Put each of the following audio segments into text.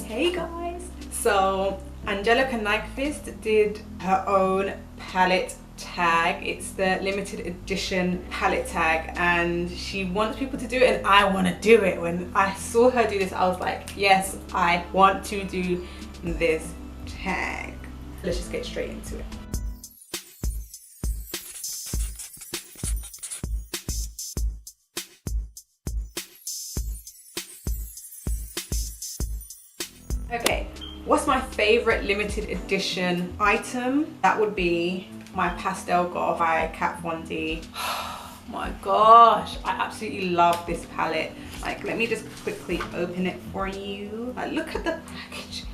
Hey guys! So Angelica Nyqvist did her own palette tag. It's the limited edition palette tag and she wants people to do it and I want to do it. When I saw her do this, I was like, yes, I want to do this tag. Let's just get straight into it. Okay, what's my favorite limited edition item? That would be my Pastel Goth by Kat Von D. Oh my gosh, I absolutely love this palette. Like, let me just quickly open it for you. Like, look at the packaging.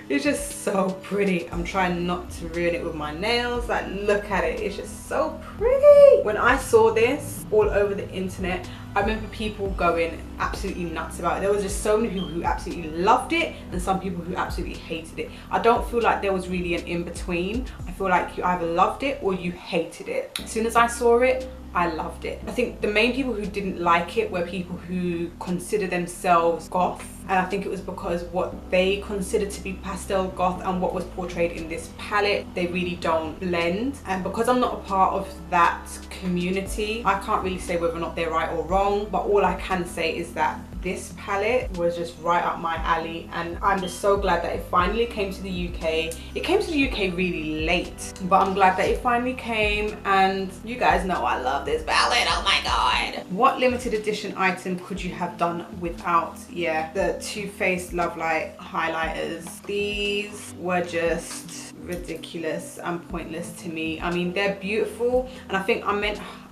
It's just so pretty. I'm trying not to ruin it with my nails. Like, look at it. It's just so pretty. When I saw this all over the internet, I remember people going absolutely nuts about it. There was just so many people who absolutely loved it and some people who absolutely hated it. I don't feel like there was really an in-between. I feel like you either loved it or you hated it. As soon as I saw it, I loved it. I think the main people who didn't like it were people who consider themselves goth, and I think it was because what they consider to be pastel goth and what was portrayed in this palette, they really don't blend. And because I'm not a part of that community, I can't really say whether or not they're right or wrong, but all I can say is that this palette was just right up my alley, and I'm just so glad that it finally came to the UK. It came to the UK really late, but I'm glad that it finally came, and you guys know I love this palette. Oh my god. What limited edition item could you have done without? Yeah, the Too Faced Love Light highlighters. These were just ridiculous and pointless to me. I mean, they're beautiful, and I think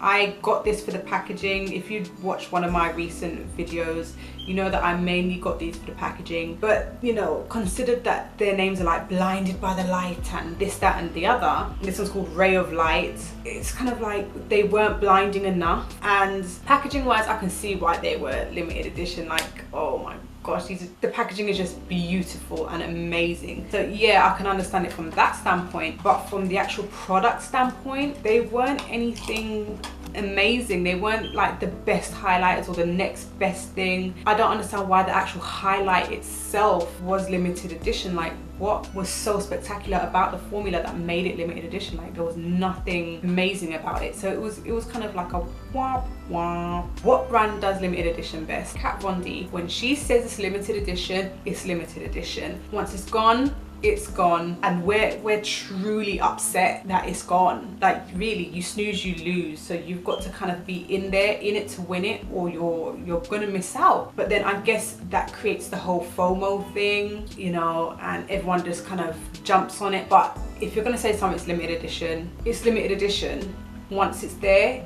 I got this for the packaging. If you'd watched one of my recent videos, you know that I mainly got these for the packaging, but you know, considered that their names are like Blinded by the Light and this, that and the other. This one's called Ray of Light. It's kind of like they weren't blinding enough, and packaging wise I can see why they were limited edition. Like, oh my gosh, the packaging is just beautiful and amazing. So yeah, I can understand it from that standpoint, but from the actual product standpoint, they weren't anything amazing. They weren't like the best highlighters or the next best thing. I don't understand why the actual highlight itself was limited edition. Like, what was so spectacular about the formula that made it limited edition? Like, there was nothing amazing about it. So it was kind of like a wah wah. What brand does limited edition best? Kat Von D. When she says it's limited edition, it's limited edition. Once it's gone, it's gone, and we're truly upset that it's gone. Like, really, you snooze, you lose. So you've got to kind of be in it to win it, or you're gonna miss out. But then I guess that creates the whole FOMO thing, you know, and everyone just kind of jumps on it. But if you're gonna say something's limited edition, it's limited edition. Once it's there,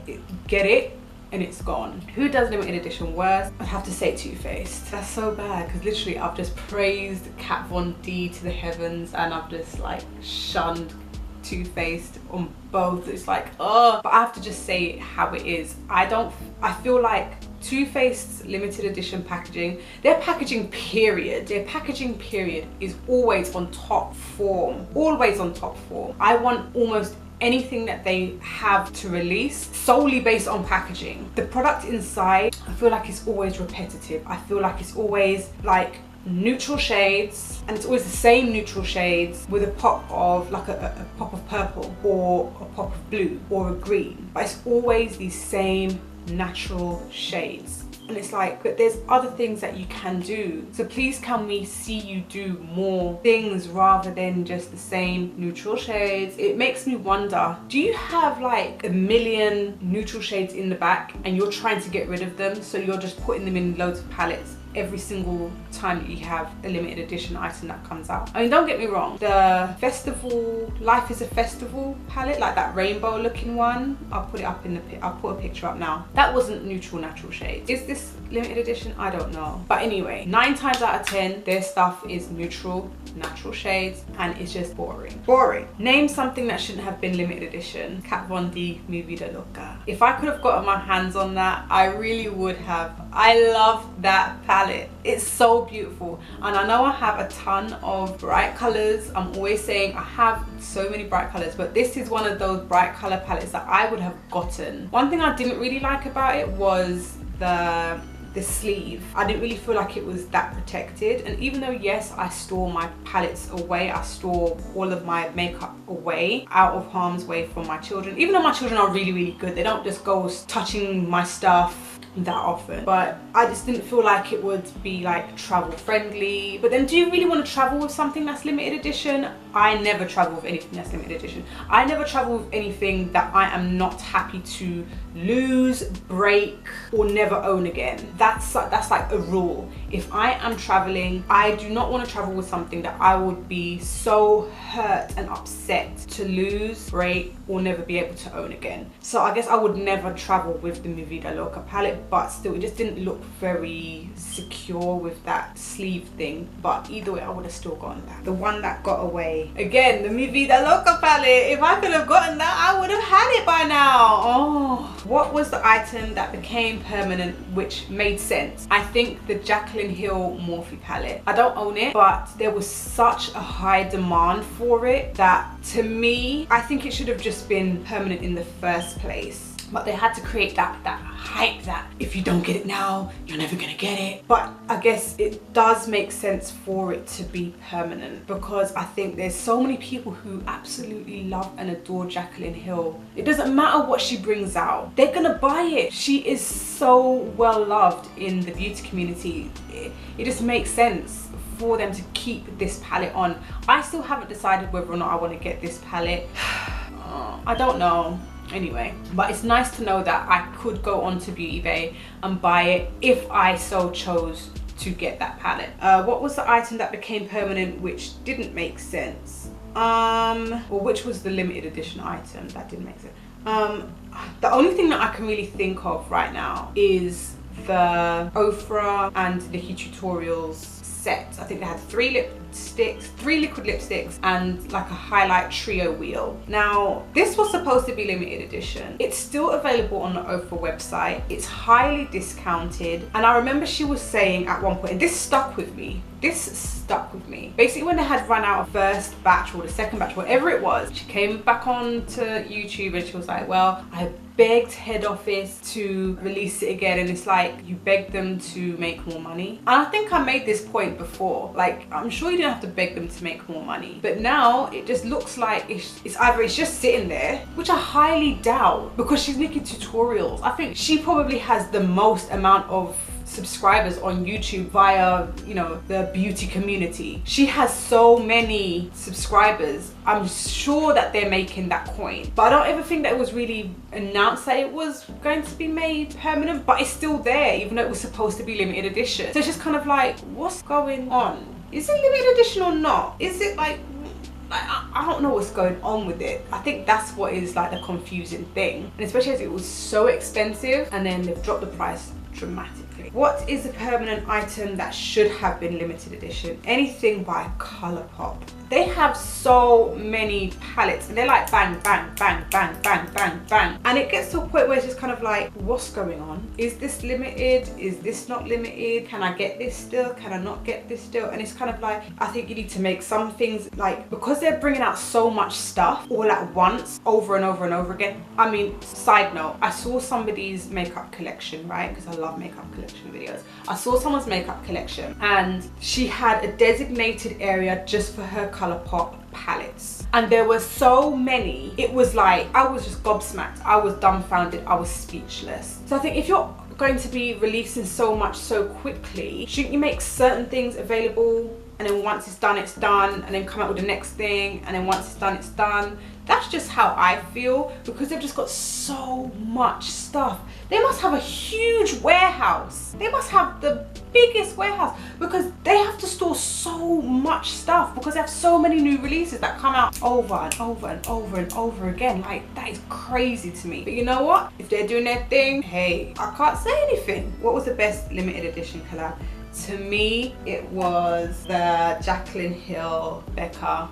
get it, and it's gone. Who does limited edition worse? I'd have to say Too Faced. That's so bad, because literally I've just praised Kat Von D to the heavens, and I've just like shunned Too Faced on both. It's like, oh, but I have to just say it how it is. I feel like Too Faced's limited edition packaging, their packaging period is always on top form. Always on top form. I want almost anything that they have to release solely based on packaging. The product inside, I feel like it's always repetitive. I feel like it's always like neutral shades, and it's always the same neutral shades with a pop of like a pop of purple or a pop of blue or a green, but it's always these same natural shades. And it's like, but there's other things that you can do. So please, can we see you do more things rather than just the same neutral shades? It makes me wonder, do you have like a million neutral shades in the back and you're trying to get rid of them, so you're just putting them in loads of palettes every single time that you have a limited edition item that comes out? I mean, don't get me wrong, the festival Life is a Festival palette, like that rainbow looking one, I'll put it up in the I'll put a picture up now. That wasn't neutral natural shades. Is this limited edition? I don't know. But anyway, 9 times out of 10 their stuff is neutral natural shades, and it's just boring. Name something that shouldn't have been limited edition. Kat Von D, Mi Vida Loca. If I could have gotten my hands on that, I really would have. I love that palette. It's so beautiful, and I know I have a ton of bright colors. I'm always saying I have so many bright colors, but this is one of those bright color palettes that I would have gotten. One thing I didn't really like about it was the the sleeve. I didn't really feel like it was that protected. And even though, yes, I store my palettes away, I store all of my makeup away, out of harm's way from my children, even though my children are really, really good. They don't just go touching my stuff that often, but I just didn't feel like it would be like travel friendly. But then, do you really want to travel with something that's limited edition? I never travel with anything that's limited edition. I never travel with anything that I am not happy to lose, break, or never own again. That's like a rule. If I am traveling, I do not want to travel with something that I would be so hurt and upset to lose, break, or never be able to own again. So I guess I would never travel with the Mi Vida Loca palette, but still, it just didn't look very secure with that sleeve thing. But either way, I would have still gotten that. The one that got away, again, the Mi Vida Loca palette. If I could have gotten that, I would have had it by now. Oh, what was the item that became permanent, which made sense? I think the Jaclyn Hill Morphe palette. I don't own it, but there was such a high demand for it that, to me, I think it should have just been permanent in the first place. But they had to create that hype that if you don't get it now, you're never gonna get it. But I guess it does make sense for it to be permanent, because I think there's so many people who absolutely love and adore Jaclyn Hill. It doesn't matter what she brings out, they're gonna buy it. She is so well loved in the beauty community. It just makes sense for them to keep this palette on. I still haven't decided whether or not I want to get this palette. I don't know. Anyway, but it's nice to know that I could go onto Beauty Bay and buy it if I so chose to get that palette. What was the item that became permanent which didn't make sense? Or which was the limited edition item that didn't make sense? The only thing that I can really think of right now is the Ofra and Nikki Tutorials set. I think they had 3 liquid lipsticks and like a highlight trio wheel. Now, this was supposed to be limited edition. It's still available on the Ofra website. It's highly discounted, and I remember she was saying at one point, and this stuck with me. Basically, when they had run out of first batch or the second batch, whatever it was, she came back onto YouTube and she was like, well, I begged head office to release it again. And it's like, you begged them to make more money. And I think I made this point before, like, I'm sure you didn't have to beg them to make more money, but now it just looks like it's either it's just sitting there, which I highly doubt, because she's Nikki Tutorials. I think she probably has the most amount of subscribers on YouTube via, you know, the beauty community. She has so many subscribers. I'm sure that they're making that coin, but I don't ever think that it was really announced that it was going to be made permanent, but it's still there even though it was supposed to be limited edition. So it's just kind of like, what's going on? Is it limited edition or not? Is it like I don't know what's going on with it. I think that's what is like the confusing thing, and especially as it was so expensive and then they've dropped the price dramatically. What is a permanent item that should have been limited edition? Anything by Colourpop. They have so many palettes and they're like bang, bang, bang, bang, bang, bang, bang. And it gets to a point where it's just kind of like, what's going on? Is this limited? Is this not limited? Can I get this still? Can I not get this still? And it's kind of like, I think you need to make some things, like, because they're bringing out so much stuff all at once, over and over and over again. I mean, side note, I saw somebody's makeup collection, right? Because I love makeup collection videos. I saw someone's makeup collection and she had a designated area just for her Colourpop palettes, and there were so many. It was like, I was just gobsmacked. I was dumbfounded. I was speechless. So I think if you're going to be releasing so much so quickly, shouldn't you make certain things available, and then once it's done, and then come out with the next thing, and then once it's done, it's done? That's just how I feel, because they've just got so much stuff. They must have a huge warehouse. They must have the biggest warehouse, because they have to store so much stuff, because they have so many new releases that come out over and over and over and over again. Like, that is crazy to me. But you know what? If they're doing their thing, hey, I can't say anything. What was the best limited edition collab? To me, it was the Jaclyn Hill Becca,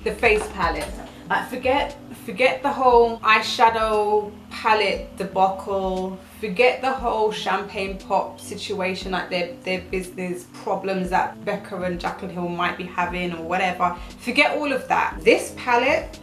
the face palette. Like, forget the whole eyeshadow palette debacle, forget the whole champagne pop situation, like their business problems that Becca and Jaclyn Hill might be having or whatever. Forget all of that. This palette,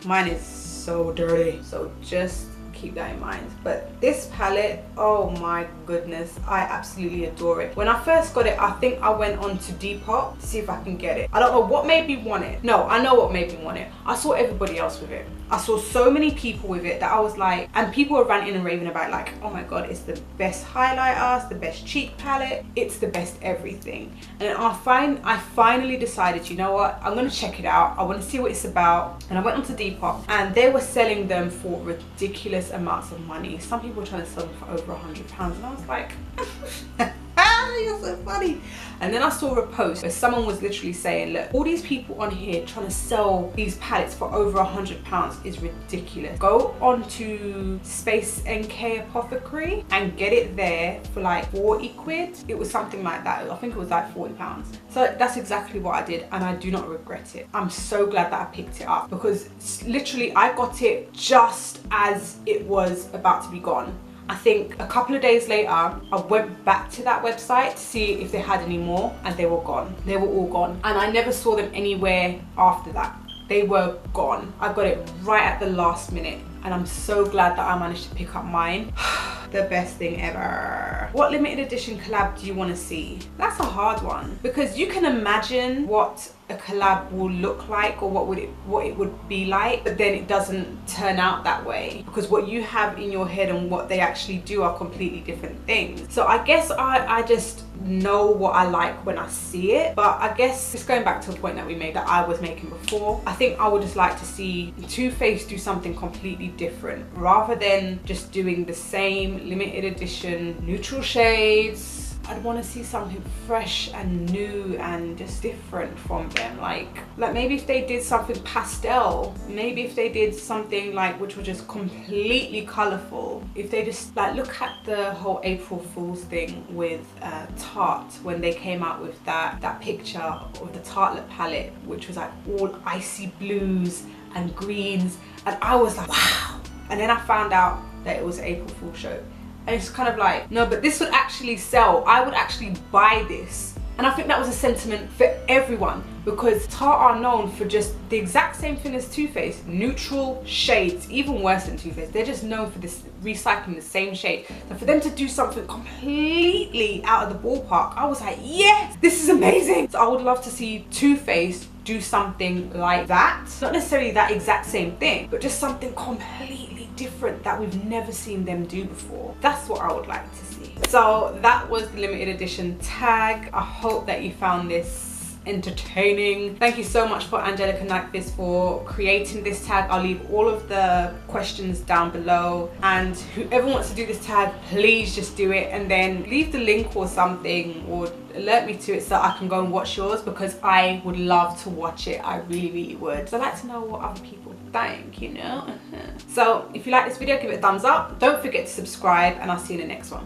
mine is so dirty. So just keep that in mind. But this palette, oh my goodness, I absolutely adore it. When I first got it, I think I went on to Depop to see if I can get it. I don't know what made me want it. No, I know what made me want it. I saw everybody else with it. I saw so many people with it that I was like, and people were ranting and raving about like, oh my god, it's the best highlighter, it's the best cheek palette, it's the best everything. And I finally decided, you know what, I'm gonna check it out. I want to see what it's about. And I went onto Depop and they were selling them for ridiculous amounts of money. Some people were trying to sell them for over £100, and I was like, you're so funny. And then I saw a post where someone was literally saying, look, all these people on here trying to sell these palettes for over £100 is ridiculous. Go on to Space NK Apothecary and get it there for like 40 quid. It was something like that. I think it was like £40. So that's exactly what I did, and I do not regret it. I'm so glad that I picked it up, because literally I got it just as it was about to be gone. I think a couple of days later, I went back to that website to see if they had any more, and they were gone. They were all gone. And I never saw them anywhere after that. They were gone. I got it right at the last minute, and I'm so glad that I managed to pick up mine. The best thing ever. What limited edition collab do you want to see? That's a hard one, because you can imagine what a collab will look like, or what it would be like, but then it doesn't turn out that way, because what you have in your head and what they actually do are completely different things. So I guess I just know what I like when I see it. But I guess it's going back to a point that we made, that I was making before. I think I would just like to see Too Faced do something completely different, rather than just doing the same limited edition neutral shades. I'd want to see something fresh and new and just different from them. Like maybe if they did something pastel, maybe if they did something like which was just completely colorful. If they just like, look at the whole April Fool's thing with Tarte, when they came out with that picture of the Tartelette palette, which was like all icy blues and greens, and I was like, wow. And then I found out that it was an April Fool's show. And it's kind of like, no, but this would actually sell. I would actually buy this. And I think that was a sentiment for everyone, because Tarte are known for just the exact same thing as Too Faced, neutral shades, even worse than Too Faced. They're just known for this, recycling the same shade. So for them to do something completely out of the ballpark, I was like, yes, this is amazing. So I would love to see Too Faced do something like that. Not necessarily that exact same thing, but just something completely different that we've never seen them do before. That's what I would like to see. So that was the limited edition tag. I hope that you found this entertaining. Thank you so much for Angelica Nyqvist for creating this tag. I'll leave all of the questions down below, and whoever wants to do this tag, please just do it, and then leave the link or something, or alert me to it so I can go and watch yours, because I would love to watch it. I really would. So I'd like to know what other people think, you know. So if you like this video, give it a thumbs up. Don't forget to subscribe, and I'll see you in the next one.